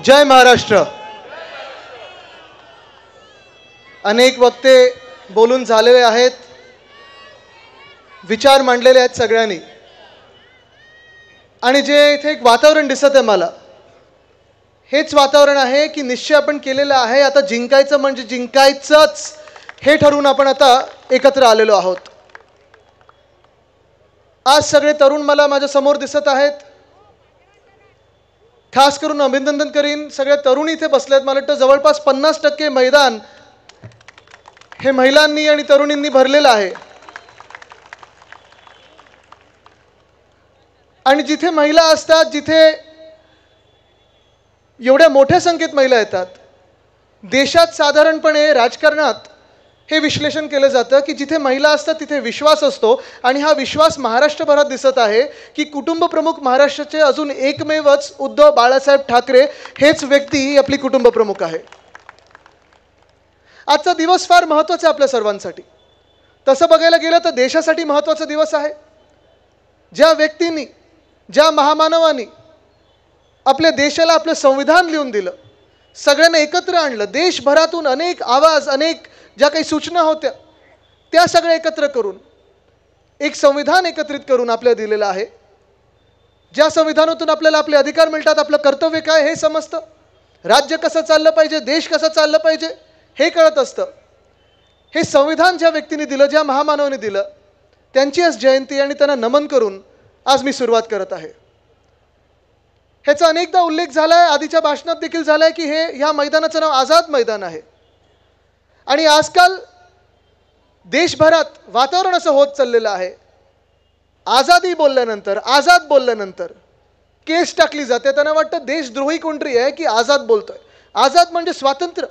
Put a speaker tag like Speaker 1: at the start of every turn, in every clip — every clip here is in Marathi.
Speaker 1: जय महाराष्ट्र। अनेक वक्ते बोलून झालेले आहेत, विचार मांडलेले आहेत सगळ्यांनी, आणि जे इथे एक वातावरण दिसत आहे मला, हेच वातावरण आहे की निश्चय आपण केलेला आहे, आता जिंकायचं म्हणजे जिंकायचंच हे ठरवून आपण आता एकत्र आलेलो आहोत। आज सगळे तरुण मला माझ्या समोर दिसत आहेत, खास करून अभिनंदन करीन सगळे तरुण इथे बसलेत। मला वाटतं जवळपास 50% मैदान हे महिलांनी आणि तरुणींनी भरलेलं आहे, आणि जिथे महिला असतात, जिथे एवढ्या मोठ्या संख्येत महिला येतात, देशात साधारणपणे राजकारणात हे विश्लेषण केलं जातं की जिथे महिला असतात तिथे विश्वास असतो, आणि हा विश्वास महाराष्ट्रभरात दिसत आहे की कुटुंब प्रमुख महाराष्ट्राचे अजून एकमेवच उद्धव बाळासाहेब ठाकरे हेच व्यक्ती ही आपली कुटुंब प्रमुख आहे। आजचा दिवस फार महत्त्वाचा आहे आपल्या सर्वांसाठी। तसं बघायला गेलं तर देशासाठी महत्त्वाचा दिवस आहे। ज्या व्यक्तींनी, ज्या महामानवांनी आपल्या देशाला आपलं संविधान लिहून दिलं, सगळ्यांना एकत्र आणलं, देशभरातून अनेक आवाज, अनेक ज्या काही सूचना होत्या त्या सगळ्या एकत्र करून एक संविधान एकत्रित करून आपल्याला दिलेलं आहे। ज्या संविधानातून आपल्याला आपले अधिकार मिळतात, आपलं कर्तव्य काय हे समजतं, राज्य कसं चाललं पाहिजे, देश कसं चाललं पाहिजे हे कळत असतं। हे संविधान ज्या व्यक्तीने दिलं, ज्या महामानवाने दिलं, त्यांची आज जयंती आणि त्यांना नमन करून आज मी सुरुवात करत आहे। ह्याचा अनेकदा उल्लेख झाला आहे, आधीच्या भाषणात देखील झाला आहे की ह्या मैदानाचं नाव आझाद मैदान आहे, आणि आजकाल देशभरात वातावरण असं होत चाललेलं आहे, आझादी बोलल्यानंतर, आझाद बोलल्यानंतर केस टाकली जाते, त्यांना वाटतं देशद्रोही कोणतरी आहे की आझाद बोलतोय। आझाद म्हणजे स्वातंत्र्य,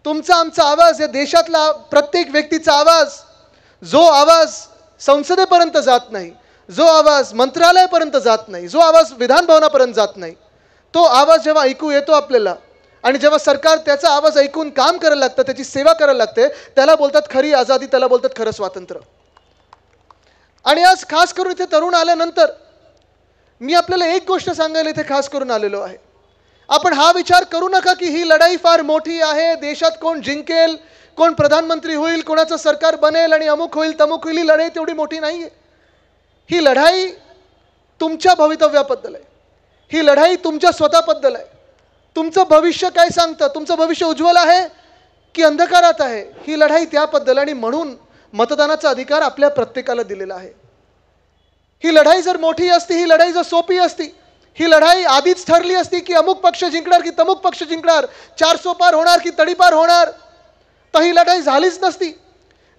Speaker 1: तुमचा आमचा आवाज, या देशातला प्रत्येक व्यक्तीचा आवाज, जो आवाज संसदेपर्यंत जात नाही, जो आवाज मंत्रालयापर्यंत जात नाही, जो आवाज विधान भवनापर्यंत जात नाही, तो आवाज जेव्हा ऐकू येतो आपल्याला, आणि जेव्हा सरकार त्याचा आवाज ऐकून काम करायला लागतं, त्याची सेवा करायला लागते, त्याला बोलतात खरी आझादी, त्याला बोलतात खरं स्वातंत्र्य। आणि आज खास करून इथे तरुण आल्यानंतर मी आपल्याला एक गोष्ट सांगायला इथे खास करून आलेलो आहे। आपण हा विचार करू नका की ही लढाई फार मोठी आहे, देशात कोण जिंकेल, कोण प्रधानमंत्री होईल, कोणाचं सरकार बनेल आणि अमुक होईल तमुक होईल, ही लढाई तेवढी मोठी नाही आहे। ही लढाई तुमच्या भवितव्याबद्दल आहे, ही लढाई तुमच्या स्वतःबद्दल आहे। तुमचं भविष्य काय सांगतं, तुमचं भविष्य उज्ज्वल आहे की अंधकारात आहे, ही लढाई त्याबद्दल, आणि म्हणून मतदानाचा अधिकार आपल्या प्रत्येकाला दिलेला आहे। ही लढाई जर मोठी असती, ही लढाई जर सोपी असती, ही लढाई आधीच ठरली असती की अमुक पक्ष जिंकणार की तमुक पक्ष जिंकणार, 400 पार होणार की तडीपार होणार, तर ही लढाई झालीच नसती।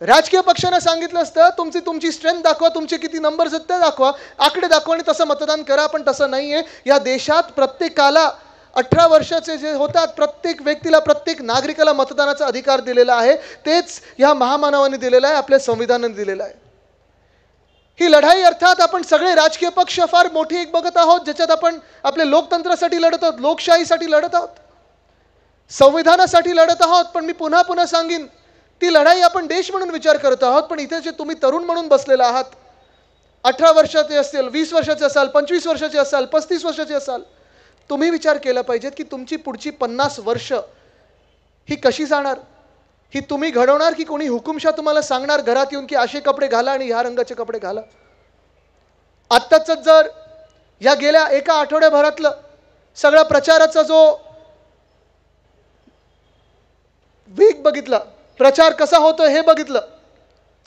Speaker 1: राजकीय पक्षांना सांगितलं असतं तुमची स्ट्रेंथ दाखवा, तुमचे किती नंबर्स आहेत ते दाखवा, आकडे दाखवा आणि तसं मतदान करा, पण तसं नाही आहे। या देशात प्रत्येकाला 18 वर्षाचे जे होतात, प्रत्येक व्यक्तीला, प्रत्येक नागरिकाला मतदानाचा अधिकार दिलेला आहे, तेच या महामानवाने दिलेला आहे, आपल्या संविधानाने दिलेला आहे। ही लढाई अर्थात आपण सगळे राजकीय पक्ष फार मोठी एक बघत आहोत, ज्याच्यात आपण आपल्या लोकतंत्रासाठी लढत आहोत, लोकशाहीसाठी लढत आहोत, संविधानासाठी लढत आहोत, पण मी पुन्हा पुन्हा सांगेन ती लढाई आपण देश म्हणून विचार करत आहोत। पण इथे जे तुम्ही तरुण म्हणून बसलेला आहात, 18 वर्षाचे असेल, 20 वर्षाचे असाल, 25 वर्षाचे असाल, 35 वर्षाचे असाल, तुम्ही विचार केला पाहिजेत की तुमची पुढची 50 वर्ष ही कशी जाणार, ही तुम्ही घडवणार की कोणी हुकुमशाह तुम्हाला सांगणार घरात येऊन की असे कपडे घाला आणि ह्या रंगाचे कपडे घाला। आत्ताच जर या गेल्या एका आठवड्याभरातलं सगळा प्रचाराचा जो वेग बघितला, प्रचार कसा होतोय हे बघितलं,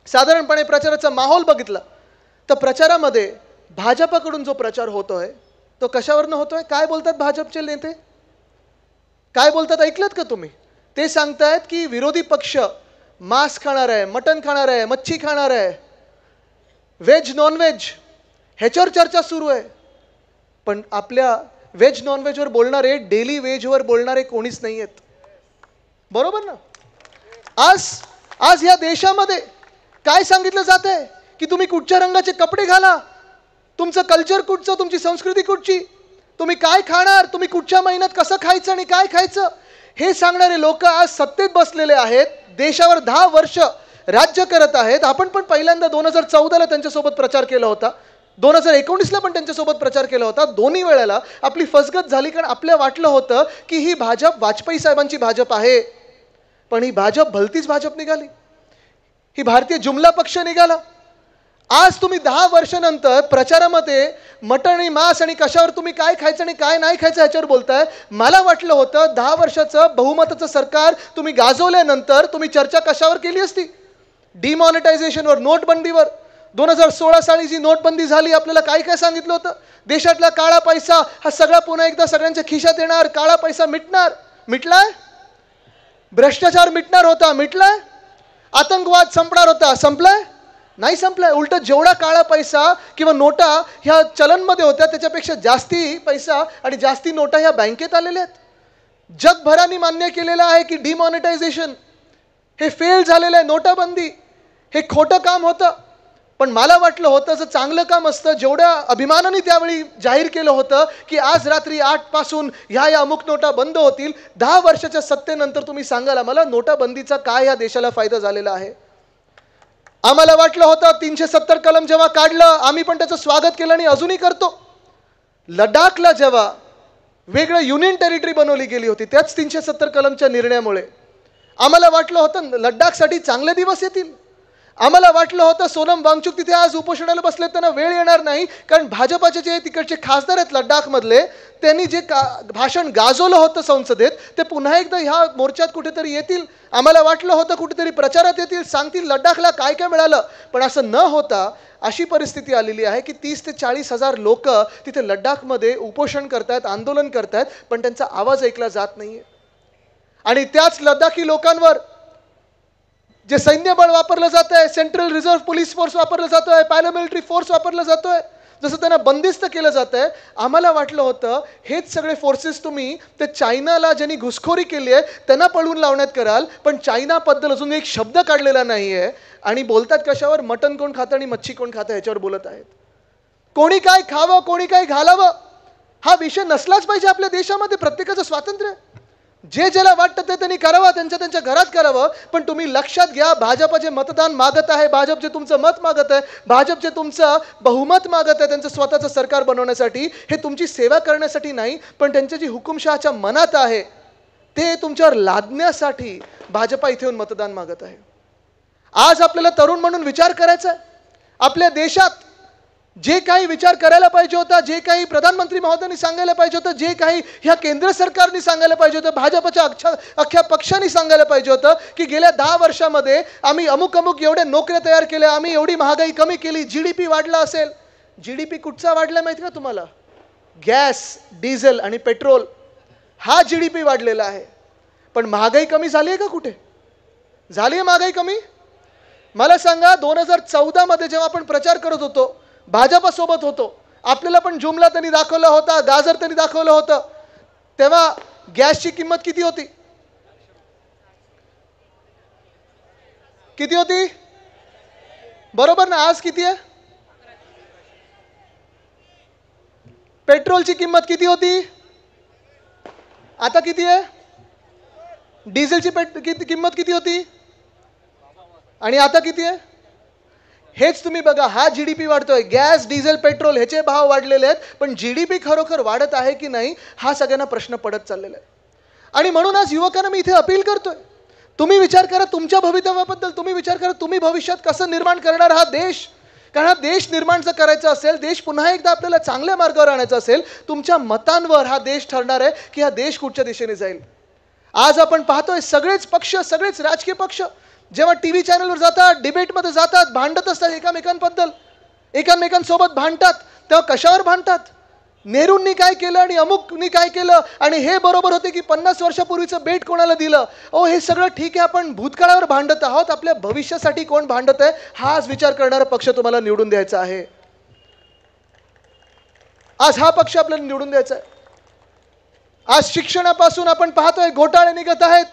Speaker 1: साधारणपणे प्रचाराचा माहोल बघितला, तर प्रचारामध्ये भाजपकडून जो प्रचार होतोय तो कशावरनं होतोय, काय बोलतात भाजपचे नेते, काय बोलतात ऐकलत का तुम्ही? ते सांगतायत की विरोधी पक्ष मांस खाणार आहे, मटण खाणार आहे, मच्छी खाणार आहे, व्हेज नॉन व्हेज ह्याच्यावर चर्चा सुरू आहे। पण आपल्या व्हेज नॉन व्हेजवर बोलणारे, डेली व्हेजवर बोलणारे कोणीच नाही आहेत, बरोबर ना? आज या देशामध्ये काय सांगितलं जातंय की तुम्ही कुठच्या रंगाचे कपडे घाला, तुमचं कल्चर कुठचं, तुमची संस्कृती कुठची, तुम्ही काय खाणार, तुम्ही कुठच्या महिन्यात कसं खायचं आणि काय खायचं, हे सांगणारे लोक आज सत्तेत बसलेले आहेत, देशावर 10 वर्ष राज्य करत आहेत। आपण पण पहिल्यांदा 2014ला त्यांच्यासोबत प्रचार केला होता, 2019ला पण त्यांच्यासोबत प्रचार केला होता. दोन्ही वेळेला आपली फसगत झाली, कारण आपल्या वाटलं होतं की ही भाजप वाजपेयी साहेबांची भाजप आहे, पण ही भाजप भलतीच भाजप निघाली, ही भारतीय जुमला पक्ष निघाला. आज तुम्ही 10 वर्षानंतर प्रचारामध्ये मटण आणि मांस आणि कशावर तुम्ही काय खायचं आणि काय नाही खायचं ह्याच्यावर बोलताय. मला वाटलं होतं 10 वर्षाचं बहुमताचं सरकार तुम्ही गाजवल्यानंतर तुम्ही चर्चा कशावर केली असती? डिमॉनिटायझेशनवर, नोटबंदीवर. 2016 साली जी नोटबंदी झाली, आपल्याला काय काय सांगितलं होतं? देशातला काळा पैसा हा सगळा पुन्हा एकदा सगळ्यांच्या खिशात येणार, काळा पैसा मिटणार. मिटलाय? भ्रष्टाचार मिटणार होता, मिटलाय? आतंकवाद संपणार होता, संपलाय? नाही संपलाय. उलट जेवढा काळा पैसा किंवा नोटा ह्या चलनमध्ये होत्या त्याच्यापेक्षा जास्ती पैसा आणि जास्ती नोटा ह्या बँकेत आलेल्या आहेत. जगभराने मान्य केलेलं आहे की डिमॉनिटायझेशन हे फेल झालेलं आहे, नोटाबंदी हे खोटं काम होतं. पण मला वाटलं होतं जर चांगलं काम असतं, जेवढ्या अभिमानाने त्यावेळी जाहीर केलं होतं की आज रात्री 8 पासून ह्या अमुक नोटा बंद होतील, 10 वर्षाच्या सत्तेनंतर तुम्ही सांगाल आम्हाला नोटाबंदीचा काय या देशाला फायदा झालेला आहे? आम्हाला वाटलं होतं 370 कलम जेव्हा काढलं, आम्ही पण त्याचं स्वागत केलं आणि अजूनही करतो. लडाखला जेव्हा वेगळं युनियन टेरिटरी बनवली गेली होती, त्याच 370 कलमच्या निर्णयामुळे आम्हाला वाटलं होतं लडाखसाठी चांगले दिवस येतील. आम्हाला वाटलं होतं सोनम वांगचुक तिथे आज उपोषणाला बसले, त्यांना वेळ येणार नाही, कारण भाजपाचे जे तिकडचे खासदार आहेत लडाखमधले, त्यांनी जे भाषण गाजवलं होतं संसदेत ते पुन्हा एकदा ह्या मोर्चात कुठेतरी येतील. आम्हाला वाटलं होतं कुठेतरी प्रचारात येतील, सांगतील लडाखला काय काय मिळालं. पण असं न होता अशी परिस्थिती आलेली आहे की 30 ते 40 हजार लोक तिथे लडाखमध्ये उपोषण करतायत, आंदोलन करतायत, पण त्यांचा आवाज ऐकला जात नाहीये. आणि त्याच लडाखी लोकांवर जे सैन्यबळ वापरलं जात आहे, सेंट्रल रिझर्व्ह पोलीस फोर्स वापरलं जातोय, पॅरामिलिटरी फोर्स वापरलं जातोय, जसं त्यांना बंदिस्त केलं जात आहे. आम्हाला वाटलं होतं हेच सगळे फोर्सेस तुम्ही ते चायनाला ज्यांनी घुसखोरी केली आहे त्यांना पळवून लावण्यात कराल, पण चायनाबद्दल अजून एक शब्द काढलेला नाही आहे. आणि बोलतात कशावर? मटण कोण खातं आणि मच्छी कोण खातं ह्याच्यावर बोलत आहेत. कोणी काय खावं, कोणी काय घालावं हा विषय नसलाच पाहिजे आपल्या देशामध्ये. प्रत्येकाचं स्वातंत्र्य, जे ज्याला वाटतं ते त्यांनी करावं, त्यांच्या घरात करावं. पण तुम्ही लक्षात घ्या, भाजपचे मतदान मागत आहे, भाजप जे तुमचं मत मागत आहे, भाजप जे तुमचं बहुमत मागत आहे त्यांचं स्वतःचं सरकार बनवण्यासाठी, हे तुमची सेवा करण्यासाठी नाही, पण त्यांच्या जी हुकुमशहाच्या मनात आहे ते तुमच्यावर लादण्यासाठी भाजपा इथे येऊन मतदान मागत आहे. आज आपल्याला तरुण म्हणून विचार करायचा आहे. आपल्या देशात जे काही विचार करायला पाहिजे होता, जे काही प्रधानमंत्री महोदयांनी सांगायला पाहिजे होतं, जे काही ह्या केंद्र सरकारने सांगायला पाहिजे होतं, भाजपच्या अख्ख्या पक्षाने सांगायला पाहिजे होतं की गेल्या 10 वर्षामध्ये आम्ही अमुक एवढ्या नोकऱ्या तयार केल्या, आम्ही एवढी महागाई कमी केली, GDP वाढला असेल. GDP कुठचा वाढला माहिती का तुम्हाला? गॅस, डिझेल आणि पेट्रोल हा GDP वाढलेला आहे. पण महागाई कमी झाली आहे का? कुठे झाली आहे महागाई कमी? मला सांगा, 2014 मध्ये जेव्हा आपण प्रचार करत होतो, भाजपासोबत होतो, आपल्याला पण जुमला त्यांनी दाखवला होता, गाजर त्यांनी दाखवलं होतं, तेव्हा गॅसची किंमत किती होती? किती होती? बरोबर ना? आज किती आहे? पेट्रोलची किंमत किती होती? आता किती आहे? डिझेलची किंमत किती होती आणि आता किती आहे? हेच तुम्ही बघा, हा GDP वाढतोय. गॅस, डिझेल, पेट्रोल ह्याचे भाव वाढलेले आहेत, पण GDP खरोखर वाढत आहे की नाही हा सगळ्यांना प्रश्न पडत चाललेला आहे. आणि म्हणून आज युवकांना मी इथे अपील करतोय, तुम्ही विचार करा तुमच्या भवितव्याबद्दल, तुम्ही विचार करा तुम्ही भविष्यात कसं निर्माण करणार हा देश. कारण हा देश निर्माण जर करायचा असेल, देश पुन्हा एकदा आपल्याला चांगल्या मार्गावर आणायचा असेल, तुमच्या मतांवर हा देश ठरणार आहे की हा देश कुठच्या दिशेने जाईल. आज आपण पाहतोय सगळेच पक्ष, सगळेच राजकीय पक्ष जेव्हा TV चॅनलवर जातात, डिबेटमध्ये जातात, भांडत असतात एकमेकांबद्दल, एकमेकांसोबत भांडतात, तेव्हा कशावर भांडतात? नेहरूंनी काय केलं आणि अमुकनी काय केलं आणि हे बरोबर होते की 50 वर्षापूर्वीचं बेट कोणाला दिलं. हे सगळं ठीक आहे, आपण भूतकाळावर भांडत आहोत, आपल्या भविष्यासाठी कोण भांडत आहे हाच विचार करणारा पक्ष तुम्हाला निवडून द्यायचा आहे. आज हा पक्ष आपल्याला निवडून द्यायचा आहे. आज शिक्षणापासून आपण पाहतोय घोटाळे निघत आहेत.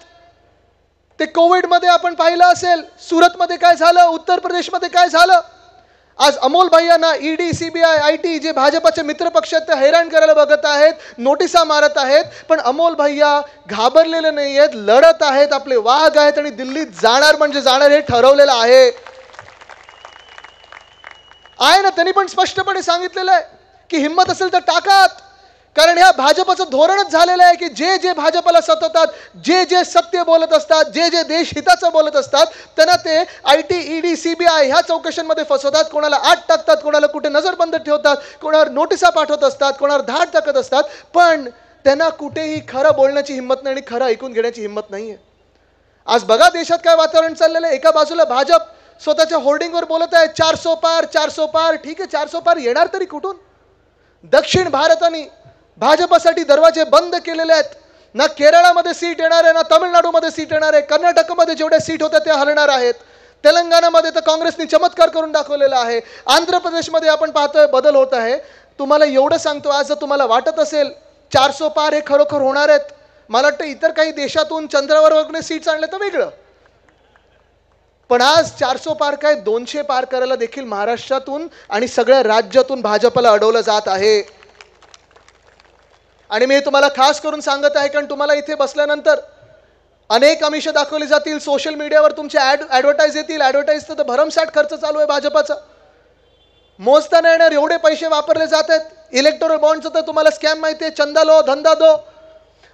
Speaker 1: ते कोविडमध्ये आपण पाहिलं असेल, सुरतमध्ये काय झालं, उत्तर प्रदेशमध्ये काय झालं. आज अमोल भैयांना ED, CBI, IT जे भाजपाचे मित्रपक्ष आहेत ते हैराण करायला बघत आहेत, नोटिसा मारत आहेत, पण अमोल भैया घाबरलेले नाही आहेत, लढत आहेत, आपले वाघ आहेत आणि दिल्लीत जाणार म्हणजे जाणार हे ठरवलेलं आहे. आहे ना, त्यांनी पण स्पष्टपणे सांगितलेलं आहे की हिम्मत असेल तर टाकात. कारण ह्या भाजपचं धोरणच झालेलं आहे की जे जे भाजपला सतवतात, जे जे सत्य बोलत असतात, जे जे देश हिताचं बोलत असतात, त्यांना ते IT, ED, CBI ह्या चौकशांमध्ये फसवतात. कोणाला आत टाकतात, कोणाला कुठे नजरबंद ठेवतात, कोणावर नोटिसा पाठवत असतात, कोणावर धाड टाकत असतात. पण त्यांना कुठेही खरं बोलण्याची हिंमत नाही आणि खरं ऐकून घेण्याची हिंमत नाही आहे. आज बघा देशात काय वातावरण चाललेलं आहे. एका बाजूला भाजप स्वतःच्या होर्डिंगवर बोलत आहे 400 पार 400 पार. ठीक आहे, 400 पार येणार तरी कुठून? दक्षिण भारताने भाजपसाठी दरवाजे बंद केलेले आहेत. ना केरळामध्ये सीट येणार आहे, ना तामिळनाडूमध्ये सीट येणार आहे. कर्नाटकमध्ये जेवढ्या सीट होत्या त्या हलणार आहेत. तेलंगणामध्ये तर काँग्रेसने चमत्कार करून दाखवलेला आहे. आंध्र प्रदेशमध्ये आपण पाहतोय बदल होत आहे. तुम्हाला एवढं सांगतो, आज जर तुम्हाला वाटत असेल 400 पार हे खरोखर होणार आहेत, मला वाटतं इतर काही देशातून चंद्रावर वगैरे सीट्स आणले तर वेगळं, पण आज 400 पार काय 200 पार करायला देखील महाराष्ट्रातून आणि सगळ्या राज्यातून भाजपला अडवलं जात आहे. आणि मी तुम्हाला खास करून सांगत आहे कारण तुम्हाला इथे बसल्यानंतर अनेक आमिष दाखवली जातील. सोशल मीडियावर तुमचे ॲडव्हर्टाईज येतील. ॲडव्हर्टाईजचा तर भरमसाठ खर्च चालू आहे भाजपाचा. मोजता नाही येणार एवढे पैसे वापरले जात आहेत. इलेक्टोरल बॉन्डचं तर तुम्हाला स्कॅम माहिती आहे, चंदा लो धंदा दो.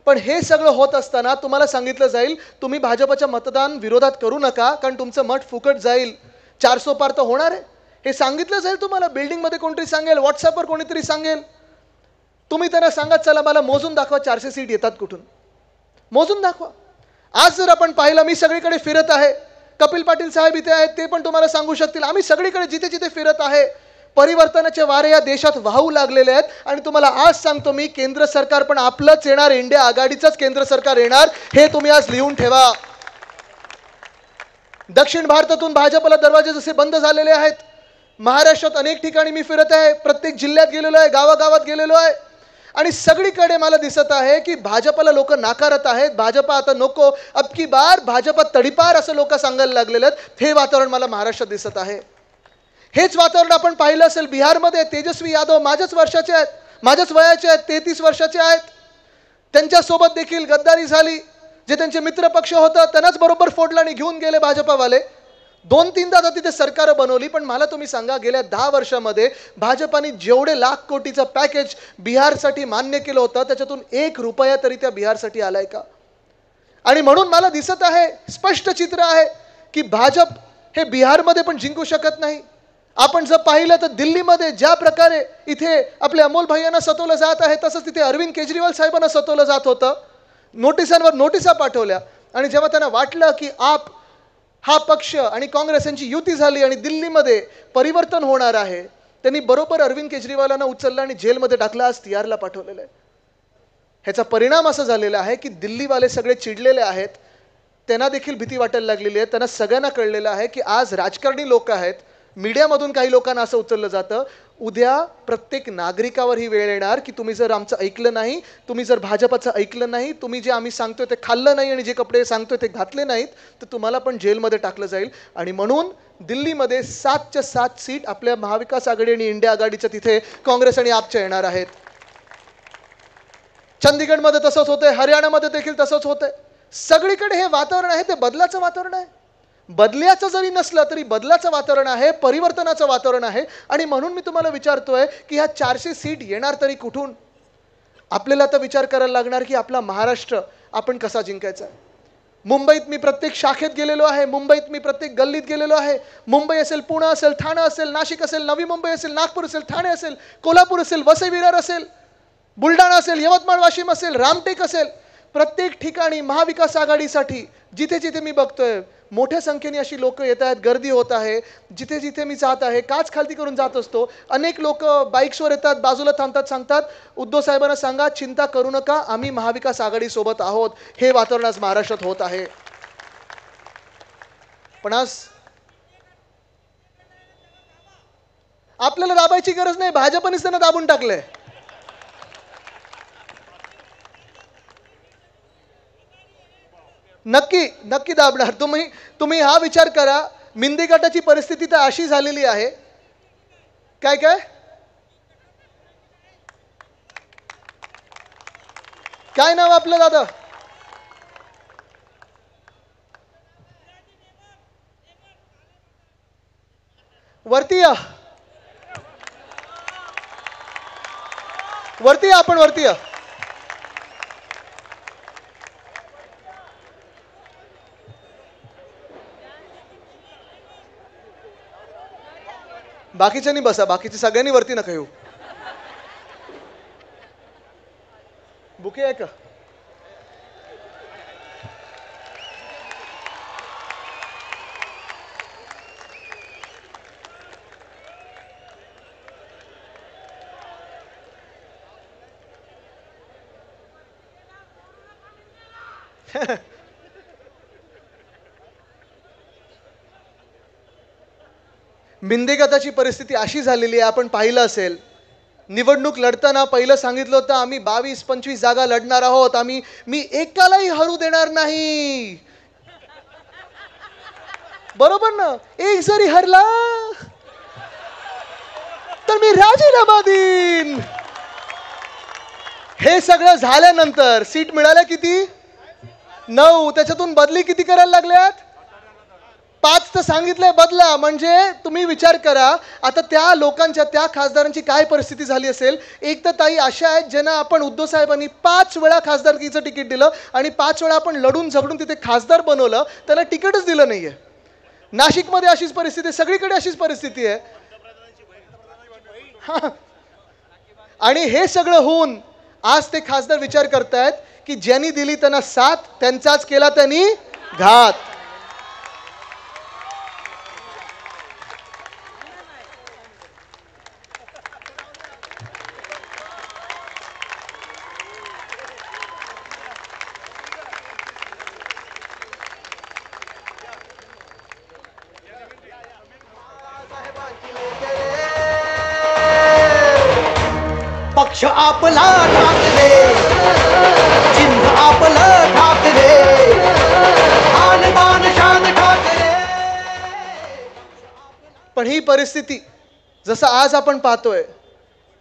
Speaker 1: पण हे सगळं होत असताना तुम्हाला सांगितलं जाईल तुम्ही भाजपच्या मतदान विरोधात करू नका कारण तुमचं मत फुकट जाईल. 400 पार तर होणार आहे हे सांगितलं जाईल तुम्हाला. बिल्डिंगमध्ये कोणतरी सांगेल, व्हॉट्सअपवर कोणीतरी सांगेल. तुम्ही त्यांना सांगत चला मला मोजून दाखवा 400 सीट येतात कुठून, मोजून दाखवा. आज जर आपण पाहिलं, मी सगळीकडे फिरत आहे, कपिल पाटील साहेब इथे आहेत, ते पण तुम्हाला सांगू शकतील. आम्ही सगळीकडे जिथे जिथे फिरत आहे, परिवर्तनाचे वारे या देशात वाहू लागलेले आहेत. आणि तुम्हाला आज सांगतो मी, केंद्र सरकार पण आपलंच येणार, इंडिया आघाडीचंच केंद्र सरकार येणार, हे तुम्ही आज लिहून ठेवा. दक्षिण भारतातून भाजपला दरवाजे जसे बंद झालेले आहेत, महाराष्ट्रात अनेक ठिकाणी मी फिरत आहे, प्रत्येक जिल्ह्यात गेलेलो आहे, गावागावात गेलेलो आहे, आणि सगळीकडे मला दिसत आहे की भाजपला लोक नाकारत आहेत. भाजप आता नको, अबकी बार भाजप तडीपार असं लोक सांगायला लागलेले आहेत. हे वातावरण मला महाराष्ट्रात दिसत आहे. हेच वातावरण आपण पाहिलं असेल बिहारमध्ये. तेजस्वी यादव माझ्याच वर्षाचे आहेत, माझ्याच वयाचे आहेत, 33 वर्षाचे आहेत. त्यांच्यासोबत देखील गद्दारी झाली. जे त्यांचे मित्र पक्ष होतं त्यांनाच बरोबर फोडलं आणि घेऊन गेले भाजपावाले. 2-3दा तर तिथे सरकार बनवली. पण मला तुम्ही सांगा, गेल्या 10 वर्षामध्ये भाजपाने जेवढे लाख कोटीचं पॅकेज बिहारसाठी मान्य केलं होतं त्याच्यातून 1 रुपया तरी त्या बिहारसाठी आलाय का? आणि म्हणून मला दिसत आहे, स्पष्ट चित्र आहे की भाजप हे बिहारमध्ये पण जिंकू शकत नाही. आपण जर पाहिलं तर दिल्लीमध्ये ज्या प्रकारे इथे आपल्या अमोल भैयांना सतवलं जात आहे, तसंच तिथे अरविंद केजरीवाल साहेबांना सतवलं जात होतं. नोटिसांवर नोटिसा पाठवल्या. आणि जेव्हा त्यांना वाटलं की आप हा पक्ष आणि काँग्रेस यांची युती झाली आणि दिल्लीमध्ये परिवर्तन होणार आहे, त्यांनी बरोबर अरविंद केजरीवालांना उचललं आणि जेलमध्ये टाकलं, आज तिहारला पाठवलेलं आहे. ह्याचा परिणाम असा झालेला आहे की दिल्लीवाले सगळे चिडलेले आहेत. त्यांना देखील भीती वाटायला लागलेली आहे. त्यांना सगळ्यांना कळलेलं आहे की आज राजकारणी लोक आहेत, मीडियामधून काही लोकांना असं उचललं जातं. उद्या प्रत्येक नागरिकावर ही वेळ येणार की तुम्ही जर आमचं ऐकलं नाही, तुम्ही जर भाजपचं ऐकलं नाही, तुम्ही जे आम्ही सांगतोय ते खाल्लं नाही आणि जे कपडे सांगतोय ते घातले नाहीत, तर तुम्हाला पण जेलमध्ये टाकलं जाईल. आणि म्हणून दिल्लीमध्ये 7च्या 7 सीट आपल्या महाविकास आघाडी आणि इंडिया आघाडीच्या तिथे काँग्रेस आणि आपच्या येणार आहेत. चंदीगडमध्ये तसंच होतंय, हरियाणामध्ये देखील तसंच होतंय. सगळीकडे हे वातावरण आहे, ते बदलाचं वातावरण आहे. बदल्याचं जरी नसलं तरी बदलाचं वातावरण आहे, परिवर्तनाचं वातावरण आहे. आणि म्हणून मी तुम्हाला विचारतोय की ह्या 400 सीट येणार तरी कुठून? आपल्याला आता विचार करायला लागणार की आपला महाराष्ट्र आपण कसा जिंकायचा. मुंबईत मी प्रत्येक शाखेत गेलेलो आहे, मुंबईत मी प्रत्येक गल्लीत गेलेलो आहे. मुंबई असेल, पुणे असेल, ठाणे असेल, नाशिक असेल, नवी मुंबई असेल, नागपूर असेल, ठाणे असेल, कोल्हापूर असेल, वसई विरार असेल, बुलढाणा असेल, यवतमाळ वाशिम असेल, रामटेक असेल, प्रत्येक ठिकाणी महाविकास आघाडीसाठी जिथे जिथे मी बघतोय मोठ्या संख्येने अशी लोक येत आहेत, गर्दी होत आहे. जिथे जिथे मी जात आहे, काच खालती करून जात असतो, अनेक लोक बाईक्सवर येतात, बाजूला थांबतात, सांगतात उद्धव साहेबांना सांगा चिंता करू नका, आम्ही महाविकास आघाडी सोबत आहोत. हे वातावरण आज महाराष्ट्रात होत आहे. पण आज आपल्याला दाबायची गरज नाही, भाजपनेच त्यांना दाबून टाकलंय. नक्की नक्की दाबणार. तुम्ही हा विचार करा, मिंदी गटाची परिस्थिती तर अशी झालेली आहे. काय काय काय नाव आपलं दादा? वरती या. वरती या, आपण वरती या. बाकीच्यांनी बसा, बाकीचे सगळ्यांनी वरती नका येऊ. बुके आहे का? मिंदे गटाची परिस्थिती अशी झालेली आहे, आपण पाहिलं असेल. निवडणूक लढताना पहिलं सांगितलं होतं आम्ही 22-25 जागा लढणार आहोत, मी एकालाही हरू देणार नाही. बरोबर ना? एक जरी हरला तर मी राजीनामा देईन. हे सगळं झाल्यानंतर सीट मिळाल्या किती? 9. त्याच्यातून बदली किती करायला लागल्यात? 5 तर सांगितलंय बदला. म्हणजे तुम्ही विचार करा आता त्या लोकांच्या, त्या खासदारांची काय परिस्थिती झाली असेल. एक तर ताई अशा आहेत ज्यांना आपण उद्धव साहेबांनी 5 वेळा खासदारकीचं तिकीट दिलं आणि 5 वेळा आपण लढून झगडून तिथे खासदार बनवलं, त्यांना तिकीटच दिलं नाहीये. नाशिकमध्ये अशीच परिस्थिती आहे, सगळीकडे अशीच परिस्थिती आहे. आणि हे सगळं होऊन आज ते खासदार विचार करतायत की ज्यांनी दिली त्यांना साथ, त्यांचाच केला त्यांनी घात.
Speaker 2: पक्ष आपला ठाकरे, चिन्ह आपलं ठाकरे, आन शान ठाकरे.
Speaker 1: पण ही परिस्थिती जसं आज आपण पाहतोय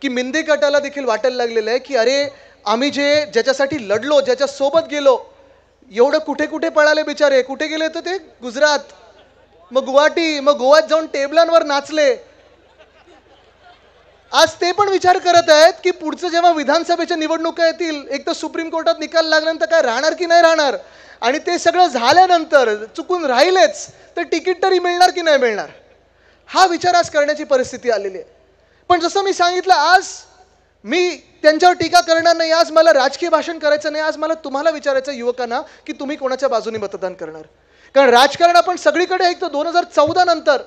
Speaker 1: की मिंदे गटाला देखील वाटायला लागलेलं आहे की अरे आम्ही ज्याच्यासाठी लढलो, ज्याच्या सोबत गेलो, एवढं कुठे कुठे पळाले बिचारे. कुठे गेले तर ते गुजरात, मग गुवाहाटी, मग गोव्यात जाऊन टेबलांवर नाचले. आज ते पण विचार करत आहेत की पुढचं जेव्हा विधानसभेच्या निवडणुका येतील, एक तर सुप्रीम कोर्टात निकाल लागल्यानंतर काय राहणार की नाही राहणार, आणि ते सगळं झाल्यानंतर चुकून राहिलेच तर तिकीट तरी मिळणार की नाही मिळणार, हा विचार आज करण्याची परिस्थिती आलेली आहे. पण जसं मी सांगितलं, आज मी त्यांच्यावर टीका करणार नाही, आज मला राजकीय भाषण करायचं नाही. आज मला तुम्हाला विचारायचं युवकांना की तुम्ही कोणाच्या बाजूने मतदान करणार. कारण राजकारण आपण सगळीकडे ऐकतो. 2014 नंतर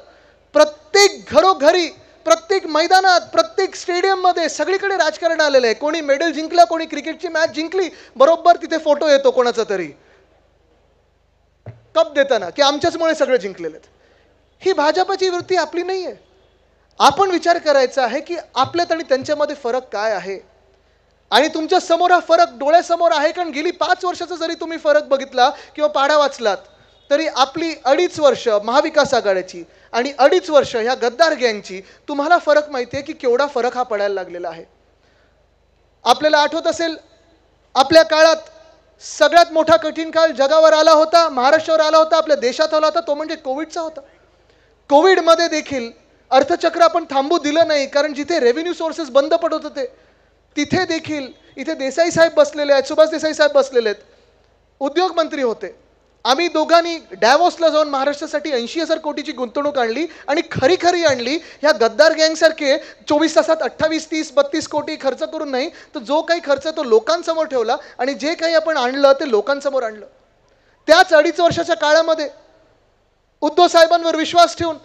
Speaker 1: प्रत्येक घरोघरी, प्रत्येक मैदानात, प्रत्येक स्टेडियममध्ये सगळीकडे राजकारण आलेलं आहे. कोणी मेडल जिंकलं, कोणी क्रिकेटची मॅच जिंकली, बरोबर तिथे फोटो येतो कोणाचा तरी कप देताना की आमच्याचमुळे सगळे जिंकलेले आहेत. ही भाजपची वृत्ती आपली नाही आहे. आपण विचार करायचा आहे की आपल्यात आणि त्यांच्यामध्ये फरक काय आहे. आणि तुमच्या समोर हा फरक डोळ्यासमोर आहे. कारण गेली 5 वर्षाचा जरी तुम्ही फरक बघितला किंवा पाढा वाचलात तरी आपली 2.5 वर्ष महाविकास आघाडीची आणि 2.5 वर्ष ह्या गद्दार गँगची तुम्हाला फरक माहिती आहे की केवढा फरक हा पडायला लागलेला आहे. आपल्याला आठवत असेल, आपल्या काळात सगळ्यात मोठा कठीण काळ जगावर आला होता, महाराष्ट्रावर आला होता, आपल्या देशात आला होता, तो म्हणजे कोविडचा होता. कोविडमध्ये देखील अर्थचक्र आपण थांबू दिलं नाही. कारण जिथे रेव्हेन्यू सोर्सेस बंद पडत होते तिथे देखील इथे देसाई साहेब बसलेले आहेत, सुभाष देसाई साहेब बसलेले आहेत, उद्योग मंत्री होते. आम्ही दोघांनी डॅवोसला जाऊन महाराष्ट्रासाठी 80,000 कोटीची गुंतवणूक आणली आणि खरी आणली. ह्या गद्दार गँगसारखे 24 तासात 28, 30, 32 कोटी खर्च करून नाही, तर जो काही खर्च तो लोकांसमोर ठेवला आणि जे काही आपण आणलं ते लोकांसमोर आणलं. त्याच 2.5 वर्षाच्या काळामध्ये उद्धव साहेबांवर विश्वास ठेवून,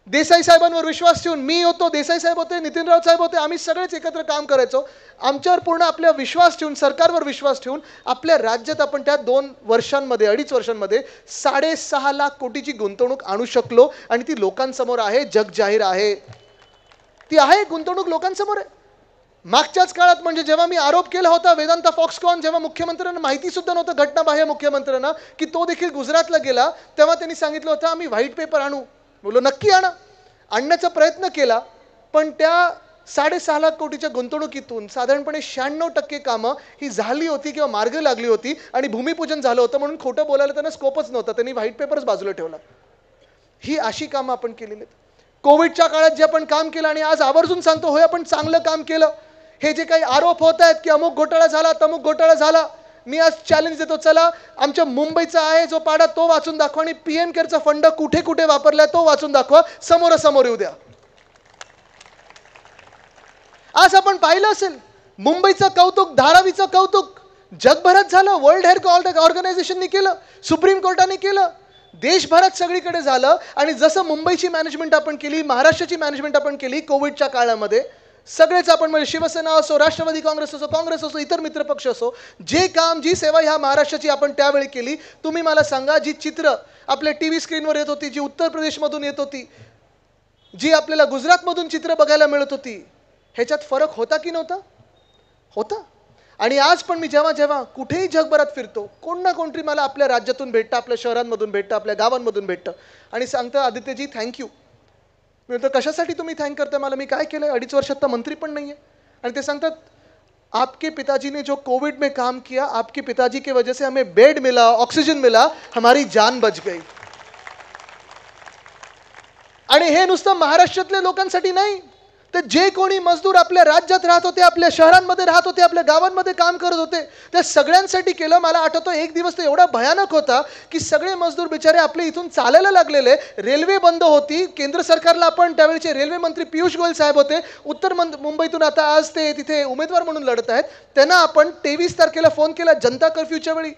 Speaker 1: देसाई साहेबांवर विश्वास ठेवून, मी होतो, देसाई साहेब होते, नितीन राऊत साहेब होते, आम्ही सगळेच एकत्र काम करायचो. आमच्यावर पूर्ण आपल्या विश्वास ठेवून, सरकारवर विश्वास ठेवून आपल्या राज्यात आपण त्या 2 वर्षांमध्ये, 2.5 वर्षांमध्ये 6.5 लाख कोटीची गुंतवणूक आणू शकलो. आणि ती लोकांसमोर आहे, जग जाहीर आहे, ती आहे गुंतवणूक लोकांसमोर आहे. मागच्याच काळात म्हणजे जेव्हा मी आरोप केला होता वेदांता फॉक्सकॉन, जेव्हा मुख्यमंत्र्यांना माहिती सुद्धा नव्हतं, घटनाबाह्य मुख्यमंत्र्यांना, की तो देखील गुजरातला गेला, तेव्हा त्यांनी सांगितलं होतं आम्ही व्हाईट पेपर आणू. बोलो नक्की आणण्याचा प्रयत्न केला. पण त्या 6.5 लाख कोटीच्या गुंतवणुकीतून साधारणपणे 96% कामं ही झाली होती किंवा मार्ग लागली होती आणि भूमिपूजन झालं होतं. म्हणून खोटं बोलायला त्यांना स्कोपच नव्हता, त्यांनी व्हाईट पेपर्स बाजूला ठेवला. ही अशी कामं आपण केलेली आहेत. कोविडच्या काळात जे आपण काम केलं आणि आज आवर्जून सांगतो होय आपण चांगलं काम केलं. हे जे काही आरोप होत आहेत की अमुक घोटाळा झाला तमुक घोटाळा झाला, मी आज चॅलेंज देतो, चला आमच्या मुंबईचा आहे जो पाडा तो वाचून दाखवा आणि PM केअरचा फंड कुठे कुठे वापरलाय तो वाचून दाखवा, समोरासमोर येऊ द्या. आज आपण पाहिलं असेल मुंबईचं कौतुक, धारावीचं कौतुक जगभरात झालं, वर्ल्ड हेल्थ ऑर्गनायझेशननी केलं, सुप्रीम कोर्टाने केलं, देशभरात सगळीकडे झालं. आणि जसं मुंबईची मॅनेजमेंट आपण केली, महाराष्ट्राची मॅनेजमेंट आपण केली कोविडच्या काळामध्ये, सगळेच आपण म्हणजे शिवसेना असो, राष्ट्रवादी काँग्रेस असो, काँग्रेस असो, इतर मित्रपक्ष असो, जे काम जी सेवा ह्या महाराष्ट्राची आपण त्यावेळी केली. तुम्ही मला सांगा, जी चित्र आपल्या TV स्क्रीनवर येत होती, जी उत्तर प्रदेशमधून येत होती, जी आपल्याला गुजरातमधून चित्र बघायला मिळत होती, ह्याच्यात फरक होता की नव्हता? होता. आणि आज पण मी जेव्हा जेव्हा कुठेही जगभरात फिरतो, कोण ना कोणतरी मला आपल्या राज्यातून भेटतं, आपल्या शहरांमधून भेटतं, आपल्या गावांमधून भेटतं आणि सांगतं, आदित्यजी थँक्यू. मी म्हणतो, कशासाठी तुम्ही थँक करता मला? मी काय केलं? 2.5 वर्षात तर मंत्री पण नाही आहे. आणि ते सांगतात, आपके पिताजी ने जो कोविड में काम किया, आपके पिताजी की वजह से हमें बेड मिला, ऑक्सीजन मिला, हमारी जान बच गई. आणि हे नुसतं महाराष्ट्रातल्या लोकांसाठी नाही, तर जे कोणी मजदूर आपल्या राज्यात राहत होते, आपल्या शहरांमध्ये राहत होते, आपल्या गावांमध्ये काम करत होते, त्या सगळ्यांसाठी केलं. मला आठवतं एक दिवस तर एवढा भयानक होता की सगळे मजदूर बिचारे आपले इथून चालायला लागलेले, रेल्वे बंद होती. केंद्र सरकारला आपण त्यावेळेचे रेल्वे मंत्री पियुष गोयल साहेब होते, उत्तर मुंबईतून आता आज ते तिथे उमेदवार म्हणून लढत आहेत. त्यांना आपण 23 तारखेला फोन केला जनता कर्फ्यूच्या वेळी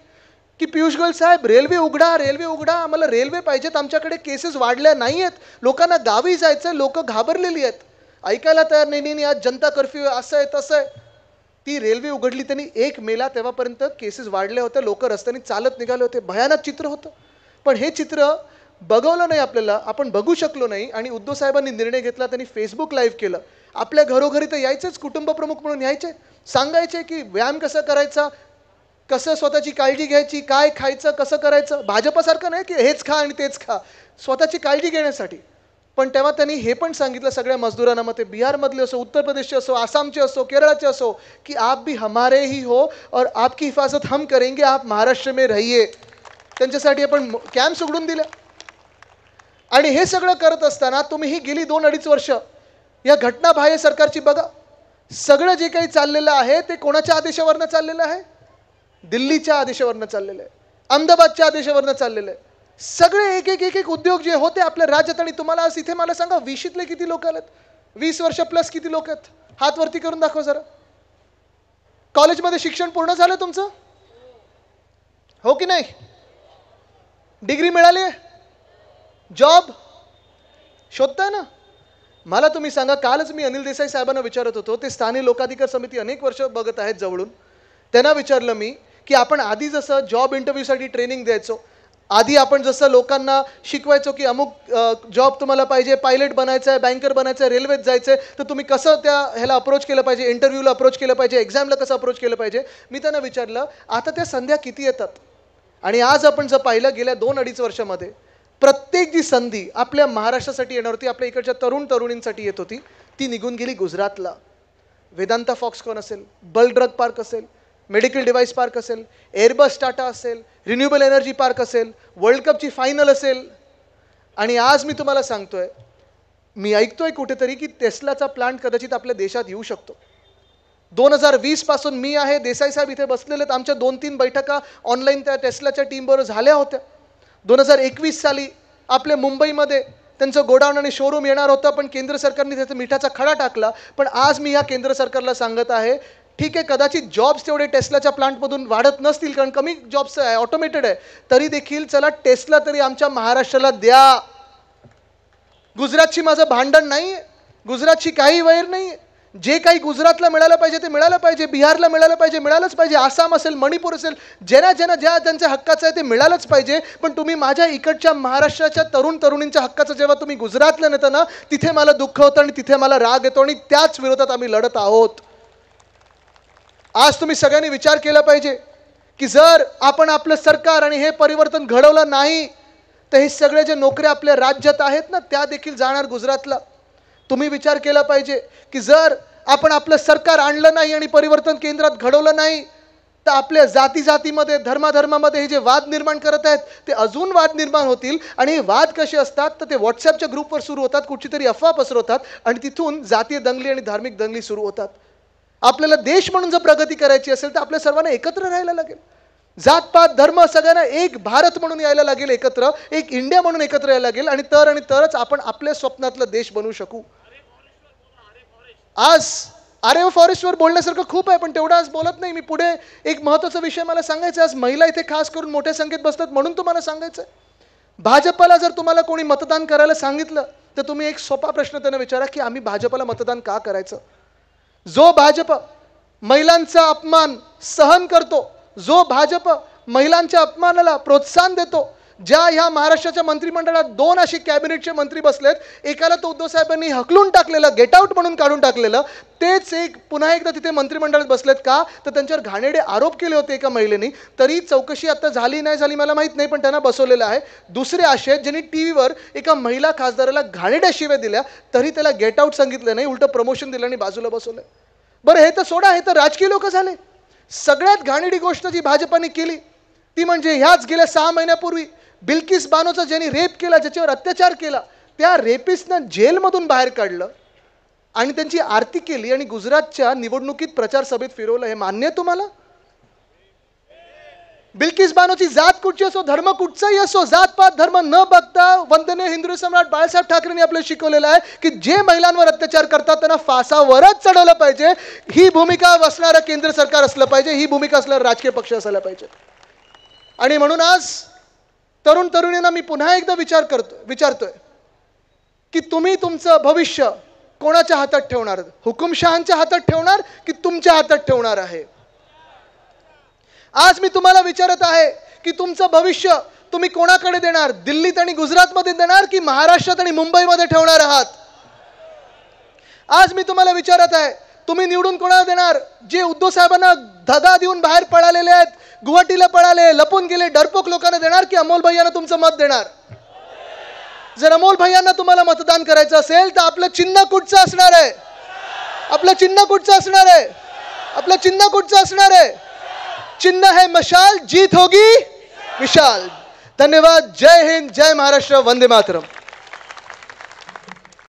Speaker 1: की पियुष गोयल साहेब रेल्वे उघडा, रेल्वे उघडा, आम्हाला रेल्वे पाहिजेत, आमच्याकडे केसेस वाढल्या नाही आहेत, लोकांना गावी जायचं, लोक घाबरलेली आहेत, ऐकायला तयार नाही. आज जनता कर्फ्यू असं आहे तसं आहे. ती रेल्वे उघडली, त्यांनी 1 मेला, तेव्हापर्यंत केसेस वाढले होते, लोक रस्त्याने चालत निघाले होते. भयानक चित्र होतं. पण हे चित्र बघवलं नाही आपल्याला, आपण बघू शकलो नाही. आणि उद्धव साहेबांनी निर्णय घेतला, त्यांनी फेसबुक लाईव्ह केलं. आपल्या घरोघरी तर यायचेच, कुटुंब प्रमुख म्हणून यायचे, सांगायचे की व्यायाम कसा करायचा, कसं स्वतःची काळजी घ्यायची, काय खायचं, कसं करायचं. भाजपसारखं नाही की हेच खा आणि तेच खा, स्वतःची काळजी घेण्यासाठी. पण तेव्हा त्यांनी हे पण सांगितलं सगळ्या मजदूरांना, मग ते बिहारमधले असो, उत्तर प्रदेशचे असो, आसामचे असो, केरळचे असो, की आप भी हमारे ही हो और आपकी हिफाजत हम करेंगे, आप महाराष्ट्र में रहिए. त्यांच्यासाठी आपण कॅम्प्स उघडून दिले. आणि हे सगळं करत असताना तुम्ही ही गेली 2-2.5 वर्ष या घटनाबाह्य सरकारची बघा. सगळं जे काही चाललेलं आहे ते कोणाच्या आदेशावरनं चाललेलं आहे? दिल्लीच्या आदेशावरनं चाललेलं आहे, अहमदाबादच्या आदेशावरनं चाललेलं आहे. सगळे एक उद्योग जे होते आपल्या राज्यात. आणि तुम्हाला आज इथे मला सांगा, 20शीतले किती लोक आलेत? 20 वर्ष प्लस किती लोक आहेत? हात वरती करून दाखवा जरा. कॉलेजमध्ये शिक्षण पूर्ण झालं तुमचं? हो की नाही? डिग्री मिळाली आहे? जॉब शोधताय ना? मला तुम्ही सांगा, कालच मी अनिल देसाई साहेबांना विचारत होतो, ते स्थानिक लोकाधिकार समिती अनेक वर्ष बघत आहेत जवळून. त्यांना विचारलं मी की आपण आधी जसं जॉब इंटरव्ह्यूसाठी ट्रेनिंग द्यायचो, आधी आपण जसं लोकांना शिकवायचो की अमुक जॉब तुम्हाला पाहिजे, पायलट बनायचं आहे, बँकर बनायचं आहे, रेल्वेत जायचं आहे, तर तुम्ही कसं त्या ह्याला अप्रोच केलं पाहिजे, इंटरव्ह्यूला अप्रोच केलं पाहिजे, एक्झामला कसं अप्रोच केलं पाहिजे. मी त्यांना विचारलं, आता त्या संध्या किती येतात? आणि आज आपण जर पाहिलं, गेल्या 2-2.5 वर्षामध्ये प्रत्येक जी संधी आपल्या महाराष्ट्रासाठी येणार होती, आपल्या इकडच्या तरुणींसाठी येत होती, ती निघून गेली गुजरातला. वेदांता फॉक्सकॉन असेल, बल ड्रग पार्क असेल, मेडिकल डिव्हाइस पार्क असेल, एअरबस टाटा असेल, रिन्युएबल एनर्जी पार्क असेल, वर्ल्ड कपची फायनल असेल. आणि आज मी तुम्हाला सांगतोय, मी ऐकतोय कुठेतरी की टेस्लाचा प्लांट कदाचित आपल्या देशात येऊ शकतो. 2020 पासून मी आहे, देसाई साहेब इथे बसलेले आहेत, आमच्या 2-3 बैठका ऑनलाईन त्या टेस्लाच्या टीमबरोबर झाल्या होत्या. 2021 साली आपल्या मुंबईमध्ये त्यांचं गोडाऊन आणि शोरूम येणार होतं, पण केंद्र सरकारने त्याचा मिठाचा खडा टाकला. पण आज मी या केंद्र सरकारला सांगत आहे, ठीक आहे, कदाचित जॉब्स तेवढे टेस्लाच्या प्लांटमधून वाढत नसतील, कारण कमी जॉब्स आहे, ऑटोमेटेड आहे, तरी देखील चला टेस्ला तरी आमच्या महाराष्ट्राला द्या. गुजरातची माझं भांडण नाही, गुजरातची काही वैर नाही. जे काही गुजरातला मिळालं पाहिजे ते मिळालं पाहिजे, बिहारला मिळालं पाहिजे, मिळालंच पाहिजे, आसाम असेल, मणिपूर असेल, ज्या त्यांच्या हक्काचं आहे ते मिळालंच पाहिजे. पण तुम्ही माझ्या इकडच्या महाराष्ट्राच्या तरुणींच्या हक्काचं जेव्हा तुम्ही गुजरातला नेता ना, तिथे मला दुःख होतं आणि तिथे मला राग येतो. आणि त्याच विरोधात आम्ही लढत आहोत. आज तुम्ही सगळ्यांनी विचार केला पाहिजे की जर आपण आपलं सरकार आणि हे परिवर्तन घडवलं नाही, तर हे सगळे जे नोकऱ्या आपल्या राज्यात आहेत ना, त्या देखील जाणार गुजरातला. तुम्ही विचार केला पाहिजे की जर आपण आपलं सरकार आणलं नाही आणि परिवर्तन केंद्रात घडवलं नाही, तर आपल्या जातीमध्ये, धर्मामध्ये हे जे वाद निर्माण करत आहेत ते अजून वाद निर्माण होतील. आणि हे वाद कसे असतात, तर ते व्हॉट्सॲपच्या ग्रुपवर सुरू होतात, कुठची तरी अफवा पसरवतात आणि तिथून जातीय दंगली आणि धार्मिक दंगली सुरू होतात. आपल्याला देश म्हणून जर प्रगती करायची असेल तर आपल्या सर्वांना एकत्र राहायला लागेल. जातपात धर्म सगळ्यांना एक भारत म्हणून यायला लागेल, एकत्र एक इंडिया म्हणून एकत्र यायला लागेल आणि तरच आपण आपल्या स्वप्नातला देश बनवू शकू. आज आरे फॉरेस्टवर बोलण्यासारखं खूप आहे, पण तेवढं आज बोलत नाही मी. पुढे एक महत्त्वाचा विषय मला सांगायचा. आज महिला इथे खास करून मोठ्या संख्येत बसतात म्हणून तुम्हाला सांगायचं आहे. भाजपला जर तुम्हाला कोणी मतदान करायला सांगितलं तर तुम्ही एक सोपा प्रश्न त्यांना विचारा की आम्ही भाजपला मतदान का करायचं. जो भाजप महिलांचा अपमान सहन करतो, जो भाजप महिलांच्या अपमानाला प्रोत्साहन देतो, ज्या ह्या महाराष्ट्राच्या मंत्रिमंडळात 2 असे कॅबिनेटचे मंत्री बसलेत, एकाला तो उद्धव साहेबांनी हकलून टाकलेलं, गेट आउट म्हणून काढून टाकलेलं, तेच एक पुन्हा एकदा तिथे मंत्रिमंडळात बसलेत का तर त्यांच्यावर घाणेरडे आरोप केले होते एका महिलेने. तरी चौकशी आता झाली नाही झाली मला माहीत नाही, पण त्यांना बसवलेलं आहे. दुसरे असे ज्यांनी टीव्हीवर एका महिला खासदाराला घाणेरड्या शिव्या दिल्या तरी त्याला गेट आउट सांगितलं नाही, उलटं प्रमोशन दिलं आणि बाजूला बसवलं. बरं हे तर सोडा, हे तर राजकीय लोक झाले. सगळ्यात घाणेरडी गोष्ट जी भाजपाने केली ती म्हणजे ह्याच गेल्या 6 महिन्यापूर्वी बिल्किस बानोचा ज्यांनी रेप केला, ज्याच्यावर अत्याचार केला, त्या रेपिस्टनं जेलमधून बाहेर काढलं आणि त्यांची आरती केली आणि गुजरातच्या निवडणुकीत प्रचार सभेत फिरवलं. हे मान्य आहे तुम्हाला? बिल्किस बानोची जात कुठची असो, धर्म कुठचाही असो, जातपात धर्म न बघता वंदनीय हिंदू सम्राट बाळासाहेब ठाकरेंनी आपल्याला शिकवलेलं आहे की जे महिलांवर अत्याचार करतात त्यांना फासावरच चढवलं पाहिजे. ही भूमिका असणारं केंद्र सरकार असलं पाहिजे, ही भूमिका असणारं राजकीय पक्ष असायला पाहिजे. आणि म्हणून आज तरुण तरुणींना मी पुन्हा एकदा विचारतोय की तुम्ही तुमचं भविष्य कोणाच्या हातात ठेवणार? हुकुमशहांच्या हातात ठेवणार की तुमच्या हातात ठेवणार आहे? आज मी तुम्हाला विचारत आहे की तुमचं भविष्य तुम्ही कोणाकडे देणार? दिल्लीत आणि गुजरातमध्ये देणार की महाराष्ट्रात आणि मुंबईमध्ये ठेवणार आहात? आज मी तुम्हाला विचारत आहे तुम्ही निवडून कोणाला देणार? जे उद्धव साहेबांना धगा देऊन बाहेर पळालेले आहेत, गुवाहाटीला पळाले, लपून गेले डरपोक लोकांना देणार की अमोल भैयांना तुमचं मत देणार? जर अमोल भैयांना तुम्हाला मतदान करायचं असेल तर आपलं चिन्ह कुठचं असणार आहे? आपलं चिन्ह कुठचं असणार आहे? आपलं चिन्ह कुठचं असणार आहे? चिन्ह है मशाल, जीत होगी विशाल. धन्यवाद. जय हिंद, जय महाराष्ट्र, वंदे मातरम.